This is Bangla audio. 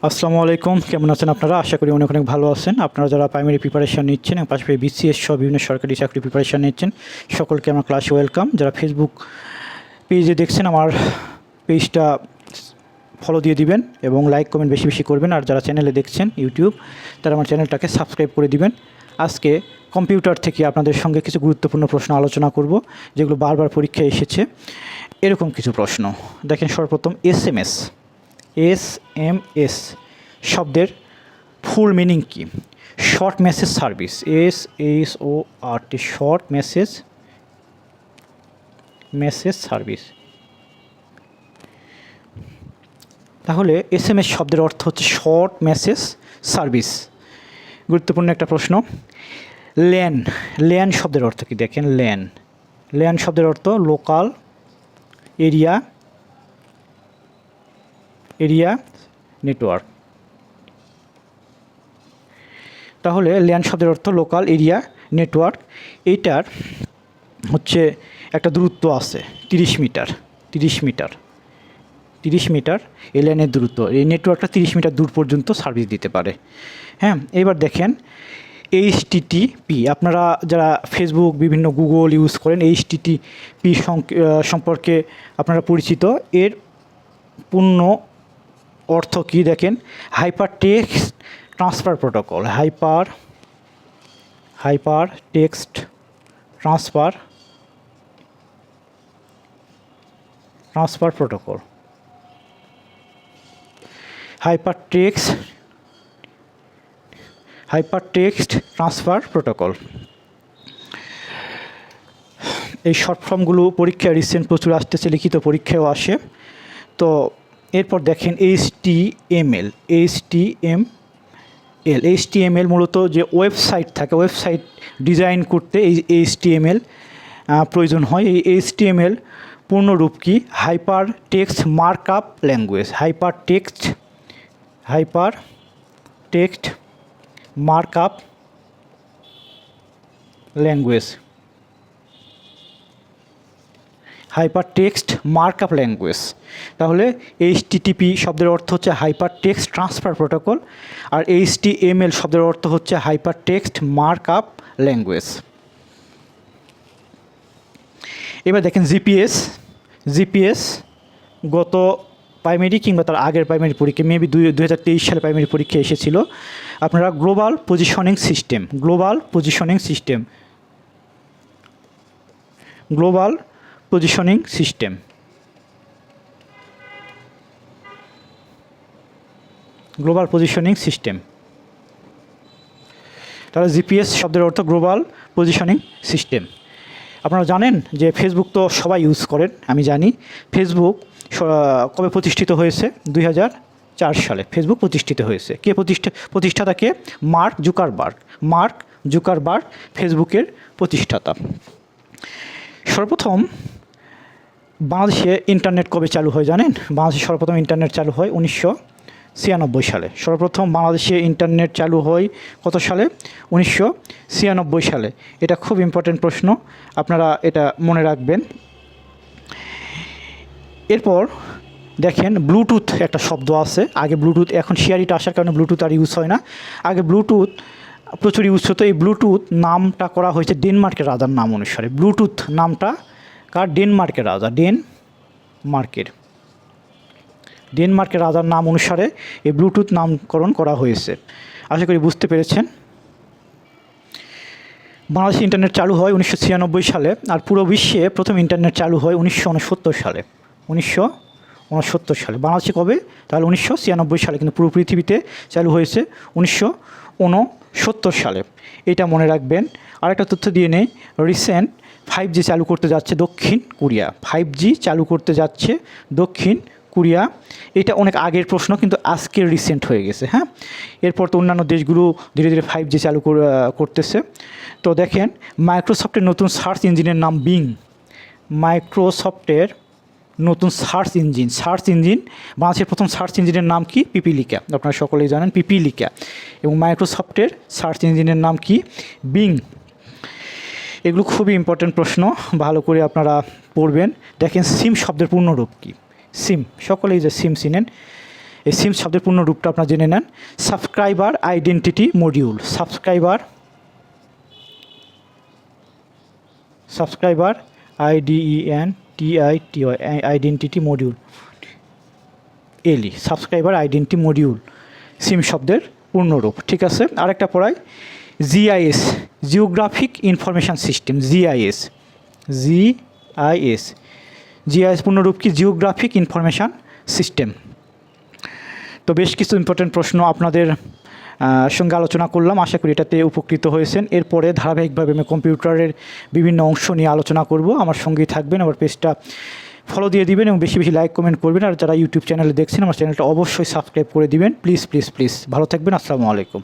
আসসালামু আলাইকুম, কেমন আছেন আপনারা? আশা করি অনেক অনেক ভালো আছেন। আপনারা যারা প্রাইমারি প্রিপারেশান নিচ্ছেন এবং পাশাপাশি বিসিএস সহ বিভিন্ন সরকারি চাকরি প্রিপারেশান নিচ্ছেন, সকলকে আমার ক্লাসে ওয়েলকাম। যারা ফেসবুক পেজে দেখছেন, আমার পেজটা ফলো দিয়ে দিবেন এবং লাইক কমেন্ট বেশি বেশি করবেন। আর যারা চ্যানেলে দেখছেন ইউটিউব, তারা আমার চ্যানেলটাকে সাবস্ক্রাইব করে দিবেন। আজকে কম্পিউটার থেকে আপনাদের সঙ্গে কিছু গুরুত্বপূর্ণ প্রশ্ন আলোচনা করব, যেগুলো বারবার পরীক্ষায় এসেছে। এরকম কিছু প্রশ্ন দেখেন। সর্বপ্রথম এসএমএস শব্দের ফুল মিনিং কি? Short message service, SHORT, short message service. তাহলে এসএমএস শব্দের অর্থ হচ্ছে শর্ট মেসেজ সার্ভিস। গুরুত্বপূর্ণ একটা প্রশ্ন। ল্যান শব্দের অর্থ কি? দেখেন, ল্যান শব্দের অর্থ লোকাল এরিয়া নেটওয়ার্ক। তাহলে ল্যান শব্দের অর্থ লোকাল এরিয়া নেটওয়ার্ক। এইটার হচ্ছে একটা দূরত্ব আছে 30 মিটার এই ল্যানের দূরত্ব। এই নেটওয়ার্কটা 30 মিটার দূর পর্যন্ত সার্ভিস দিতে পারে। হ্যাঁ, এবার দেখেন HTTP। আপনারা যারা ফেসবুক, বিভিন্ন গুগল ইউজ করেন, HTTP সম্পর্কে আপনারা পরিচিত। এর পূর্ণ অর্থ কী দেখেন? Hyper text transfer protocol. Hyper text transfer protocol. Hyper text transfer protocol. এই শর্ট ফর্মগুলো পরীক্ষায় রিসেন্ট প্রচুর আসতেছে, লিখিত পরীক্ষায়ও আসে। তো এরপর দেখেন HTML মূলত যে ওয়েবসাইট থাকে, ওয়েবসাইট ডিজাইন করতে এই HTML প্রয়োজন হয়। এই HTML পূর্ণরূপ কি? Hyper text markup language. Hyper text markup language. তাহলে HTTP শব্দের অর্থ হচ্ছে হাইপার টেক্সট ট্রান্সফার প্রোটোকল, আর HTML শব্দের অর্থ হচ্ছে হাইপার টেক্সট মার্কআপ ল্যাঙ্গুয়েজ। এবার দেখেন জিপিএস গত প্রাইমারি কিংবা তার আগের প্রাইমারি পরীক্ষা, মেবি 2023 সালে প্রাইমারি পরীক্ষা এসেছিল। আপনারা গ্লোবাল পজিশনিং সিস্টেম তাহলে জিপিএস শব্দের অর্থ গ্লোবাল পজিশনিং সিস্টেম। আপনারা জানেন যে ফেসবুক তো সবাই ইউজ করেন, আমি জানি। ফেসবুক কবে প্রতিষ্ঠিত হয়েছে? 2004 সালে ফেসবুক প্রতিষ্ঠিত হয়েছে। কে প্রতিষ্ঠাতা কে? মার্ক জুকারবার্গ ফেসবুকের প্রতিষ্ঠাতা। সর্বপ্রথম বাংলাদেশে ইন্টারনেট কবে চালু হয় জানেন? বাংলাদেশে সর্বপ্রথম ইন্টারনেট চালু হয় 1996 সালে। সর্বপ্রথম বাংলাদেশে ইন্টারনেট চালু হয় কত সালে? 1996 সালে। এটা খুব ইম্পর্টেন্ট প্রশ্ন, আপনারা এটা মনে রাখবেন। এরপর দেখেন ব্লুটুথ একটা শব্দ আছে। আগে ব্লুটুথ, এখন শেয়ারিটা আসার কারণে ব্লুটুথ আর ইউজ হয় না। আগে ব্লুটুথ প্রচুর ইউজ হতো। এই ব্লুটুথ নামটা করা হয়েছে ডেনমার্কের রাজার নাম অনুসারে। ব্লুটুথ নামটা কার? ডেনমার্কের রাজা, ডেনমার্কের রাজার নাম অনুসারে এই ব্লুটুথ নামকরণ করা হয়েছে। আশা করি বুঝতে পেরেছেন। বাংলাদেশে ইন্টারনেট চালু হয় 1996 সালে, আর পুরো বিশ্বে প্রথম ইন্টারনেট চালু হয় 1969 সালে। 1969 সালে। বাংলাদেশে কবে? তাহলে 1996 সালে, কিন্তু পুরো পৃথিবীতে চালু হয়েছে 1969 সালে। এটা মনে রাখবেন। আরেকটা তথ্য দিয়ে নেই, রিসেন্ট 5G চালু করতে যাচ্ছে দক্ষিণ কোরিয়া। 5G চালু করতে যাচ্ছে দক্ষিণ কোরিয়া। এটা অনেক আগের প্রশ্ন, কিন্তু আজকের রিসেন্ট হয়ে গেছে। হ্যাঁ, এরপর তো অন্যান্য দেশগুলো ধীরে ধীরে 5G চালু করতেছে। তো দেখেন, মাইক্রোসফটের নতুন সার্চ ইঞ্জিনের নাম বিং। মাইক্রোসফটের নতুন সার্চ ইঞ্জিন, বাংলাদেশের প্রথম সার্চ ইঞ্জিনের নাম কি? পিপিলিকা। আপনারা সকলেই জানেন পিপিলিকা। এবং মাইক্রোসফটের সার্চ ইঞ্জিনের নাম কি? বিং। এগুলো খুবই ইম্পর্টেন্ট প্রশ্ন, ভালো করে আপনারা পড়বেন। দেখেন সিম শব্দের পূর্ণরূপ কি? সিম, সকলেই যে সিম চিনেন। এই সিম শব্দের পূর্ণ রূপটা আপনারা জেনে নেন। Subscriber identity module, subscriber IDENTITY identity module, subscriber identity module SIM শব্দের পূর্ণরূপ। ঠিক আছে, আরেকটা পড়াই, GIS geographic information system, GIS পূর্ণরূপ কি? Geographic information system. তো বেশ কিছু ইম্পর্টেন্ট প্রশ্ন আপনাদের সঙ্গে আলোচনা করলাম, আশা করি এটাতে উপকৃত হয়েছেন। এরপরে ধারাবাহিকভাবে আমি কম্পিউটারের বিভিন্ন অংশ নিয়ে আলোচনা করব। আমার সঙ্গেই থাকবেন, আমার পেজটা ফলো দিয়ে দিবেন এবং বেশি বেশি লাইক কমেন্ট করবেন। আর যারা ইউটিউব চ্যানেলে দেখছেন, আমার চ্যানেলটা অবশ্যই সাবস্ক্রাইব করে দিবেন। প্লিজ প্লিজ প্লিজ ভালো থাকবেন। আসসালামু আলাইকুম।